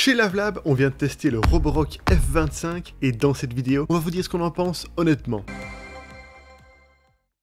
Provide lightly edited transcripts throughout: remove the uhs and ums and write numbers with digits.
Chez Lavelab, on vient de tester le Roborock F25 et dans cette vidéo, on va vous dire ce qu'on en pense honnêtement.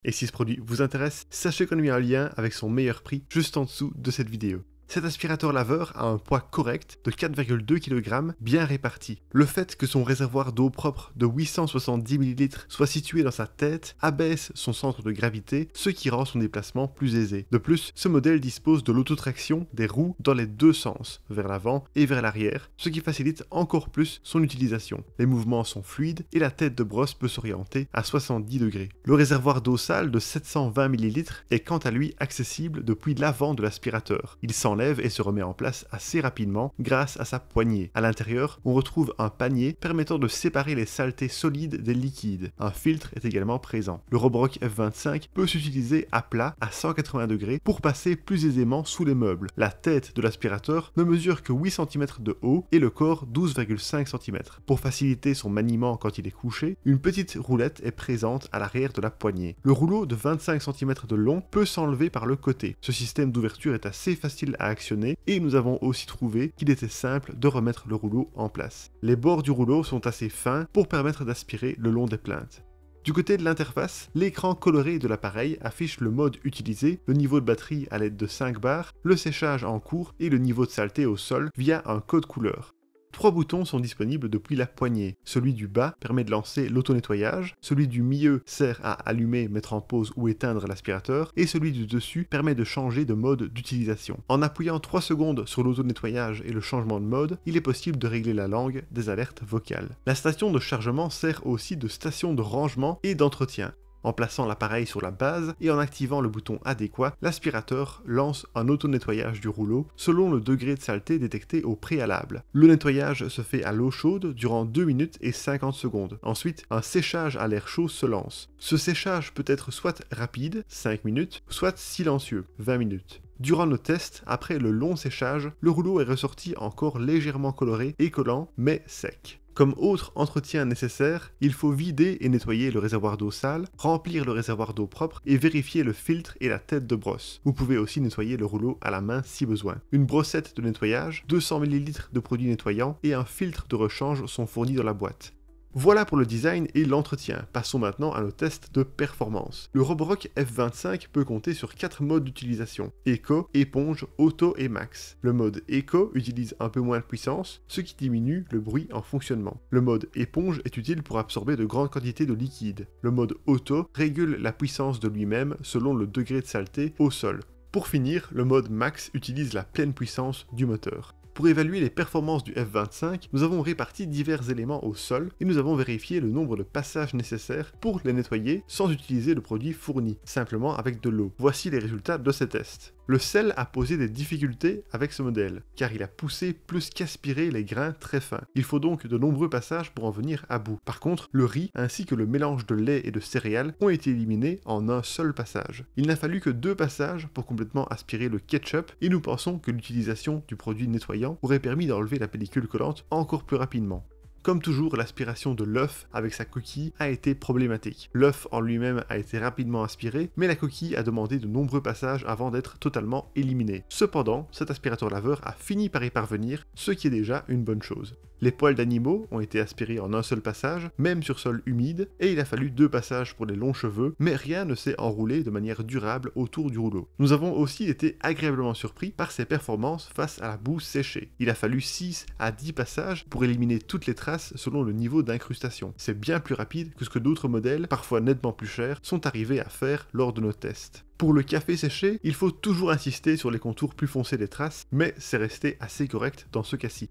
Et si ce produit vous intéresse, sachez qu'on a mis un lien avec son meilleur prix juste en dessous de cette vidéo. Cet aspirateur laveur a un poids correct de 4,2 kg bien réparti. Le fait que son réservoir d'eau propre de 870 ml soit situé dans sa tête abaisse son centre de gravité, ce qui rend son déplacement plus aisé. De plus, ce modèle dispose de l'autotraction des roues dans les deux sens, vers l'avant et vers l'arrière, ce qui facilite encore plus son utilisation. Les mouvements sont fluides et la tête de brosse peut s'orienter à 70 degrés. Le réservoir d'eau sale de 720 ml est quant à lui accessible depuis l'avant de l'aspirateur. Il s'enlève et se remet en place assez rapidement grâce à sa poignée. À l'intérieur, on retrouve un panier permettant de séparer les saletés solides des liquides. Un filtre est également présent. Le Roborock F25 peut s'utiliser à plat à 180 degrés pour passer plus aisément sous les meubles. La tête de l'aspirateur ne mesure que 8 cm de haut et le corps 12,5 cm. Pour faciliter son maniement quand il est couché, une petite roulette est présente à l'arrière de la poignée. Le rouleau de 25 cm de long peut s'enlever par le côté. Ce système d'ouverture est assez facile à actionner et nous avons aussi trouvé qu'il était simple de remettre le rouleau en place. Les bords du rouleau sont assez fins pour permettre d'aspirer le long des plinthes. Du côté de l'interface, l'écran coloré de l'appareil affiche le mode utilisé, le niveau de batterie à l'aide de 5 barres, le séchage en cours et le niveau de saleté au sol via un code couleur. 3 boutons sont disponibles depuis la poignée. Celui du bas permet de lancer l'auto-nettoyage, celui du milieu sert à allumer, mettre en pause ou éteindre l'aspirateur, et celui du dessus permet de changer de mode d'utilisation. En appuyant 3 secondes sur l'auto-nettoyage et le changement de mode, il est possible de régler la langue des alertes vocales. La station de chargement sert aussi de station de rangement et d'entretien. En plaçant l'appareil sur la base et en activant le bouton adéquat, l'aspirateur lance un auto-nettoyage du rouleau selon le degré de saleté détecté au préalable. Le nettoyage se fait à l'eau chaude durant 2 minutes et 50 secondes. Ensuite, un séchage à l'air chaud se lance. Ce séchage peut être soit rapide, 5 minutes, soit silencieux, 20 minutes. Durant nos tests, après le long séchage, le rouleau est ressorti encore légèrement coloré et collant, mais sec. Comme autre entretien nécessaire, il faut vider et nettoyer le réservoir d'eau sale, remplir le réservoir d'eau propre et vérifier le filtre et la tête de brosse. Vous pouvez aussi nettoyer le rouleau à la main si besoin. Une brossette de nettoyage, 200 ml de produit nettoyant et un filtre de rechange sont fournis dans la boîte. Voilà pour le design et l'entretien. Passons maintenant à nos tests de performance. Le Roborock F25 peut compter sur 4 modes d'utilisation: Eco, Éponge, Auto et Max. Le mode Eco utilise un peu moins de puissance, ce qui diminue le bruit en fonctionnement. Le mode Éponge est utile pour absorber de grandes quantités de liquide. Le mode Auto régule la puissance de lui-même selon le degré de saleté au sol. Pour finir, le mode Max utilise la pleine puissance du moteur. Pour évaluer les performances du F25, nous avons réparti divers éléments au sol et nous avons vérifié le nombre de passages nécessaires pour les nettoyer sans utiliser le produit fourni, simplement avec de l'eau. Voici les résultats de ces tests. Le sel a posé des difficultés avec ce modèle, car il a poussé plus qu'aspiré les grains très fins. Il faut donc de nombreux passages pour en venir à bout. Par contre, le riz ainsi que le mélange de lait et de céréales ont été éliminés en un seul passage. Il n'a fallu que 2 passages pour complètement aspirer le ketchup et nous pensons que l'utilisation du produit nettoyant aurait permis d'enlever la pellicule collante encore plus rapidement. Comme toujours, l'aspiration de l'œuf avec sa coquille a été problématique. L'œuf en lui-même a été rapidement aspiré, mais la coquille a demandé de nombreux passages avant d'être totalement éliminée. Cependant, cet aspirateur laveur a fini par y parvenir, ce qui est déjà une bonne chose. Les poils d'animaux ont été aspirés en un seul passage, même sur sol humide, et il a fallu 2 passages pour les longs cheveux, mais rien ne s'est enroulé de manière durable autour du rouleau. Nous avons aussi été agréablement surpris par ses performances face à la boue séchée. Il a fallu 6 à 10 passages pour éliminer toutes les traces selon le niveau d'incrustation. C'est bien plus rapide que ce que d'autres modèles, parfois nettement plus chers, sont arrivés à faire lors de nos tests. Pour le café séché, il faut toujours insister sur les contours plus foncés des traces, mais c'est resté assez correct dans ce cas-ci.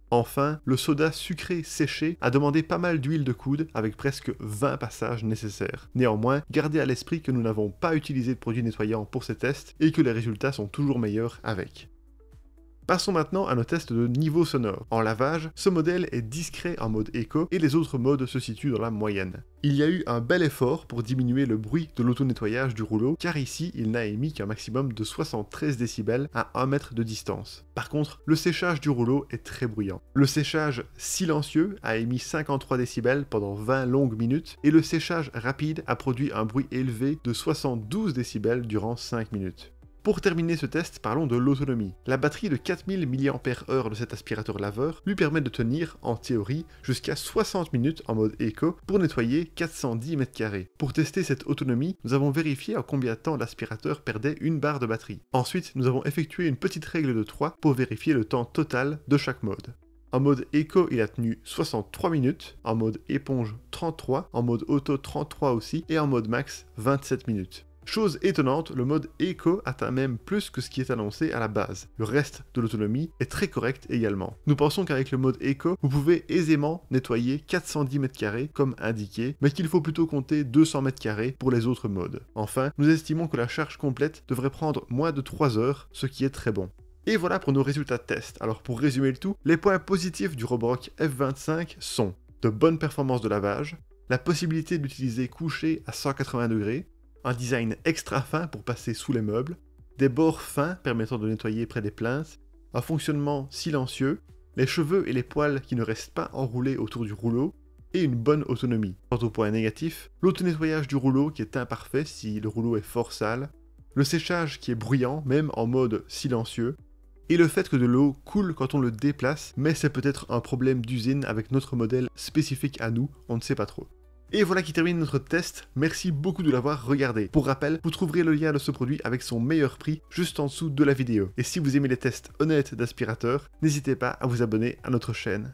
Enfin, le soda sucré séché a demandé pas mal d'huile de coude avec presque 20 passages nécessaires. Néanmoins, gardez à l'esprit que nous n'avons pas utilisé de produit nettoyant pour ces tests et que les résultats sont toujours meilleurs avec. Passons maintenant à nos tests de niveau sonore. En lavage, ce modèle est discret en mode éco et les autres modes se situent dans la moyenne. Il y a eu un bel effort pour diminuer le bruit de l'auto-nettoyage du rouleau, car ici il n'a émis qu'un maximum de 73 décibels à 1 mètre de distance. Par contre, le séchage du rouleau est très bruyant. Le séchage silencieux a émis 53 décibels pendant 20 longues minutes, et le séchage rapide a produit un bruit élevé de 72 décibels durant 5 minutes. Pour terminer ce test, parlons de l'autonomie. La batterie de 4000 mAh de cet aspirateur laveur lui permet de tenir, en théorie, jusqu'à 60 minutes en mode éco pour nettoyer 410 m². Pour tester cette autonomie, nous avons vérifié en combien de temps l'aspirateur perdait une barre de batterie. Ensuite, nous avons effectué une petite règle de 3 pour vérifier le temps total de chaque mode. En mode éco, il a tenu 63 minutes, en mode éponge 33, en mode auto 33 aussi, et en mode max 27 minutes. Chose étonnante, le mode éco atteint même plus que ce qui est annoncé à la base. Le reste de l'autonomie est très correct également. Nous pensons qu'avec le mode éco, vous pouvez aisément nettoyer 410 m² comme indiqué, mais qu'il faut plutôt compter 200 m² pour les autres modes. Enfin, nous estimons que la charge complète devrait prendre moins de 3 heures, ce qui est très bon. Et voilà pour nos résultats de test. Alors pour résumer le tout, les points positifs du Roborock F25 sont de bonnes performances de lavage, la possibilité d'utiliser couché à 180 degrés, un design extra fin pour passer sous les meubles, des bords fins permettant de nettoyer près des plinthes, un fonctionnement silencieux, les cheveux et les poils qui ne restent pas enroulés autour du rouleau, et une bonne autonomie. Quant au point négatif, l'auto-nettoyage du rouleau qui est imparfait si le rouleau est fort sale, le séchage qui est bruyant même en mode silencieux, et le fait que de l'eau coule quand on le déplace, mais c'est peut-être un problème d'usine avec notre modèle spécifique à nous, on ne sait pas trop. Et voilà qui termine notre test, merci beaucoup de l'avoir regardé. Pour rappel, vous trouverez le lien de ce produit avec son meilleur prix juste en dessous de la vidéo. Et si vous aimez les tests honnêtes d'aspirateurs, n'hésitez pas à vous abonner à notre chaîne.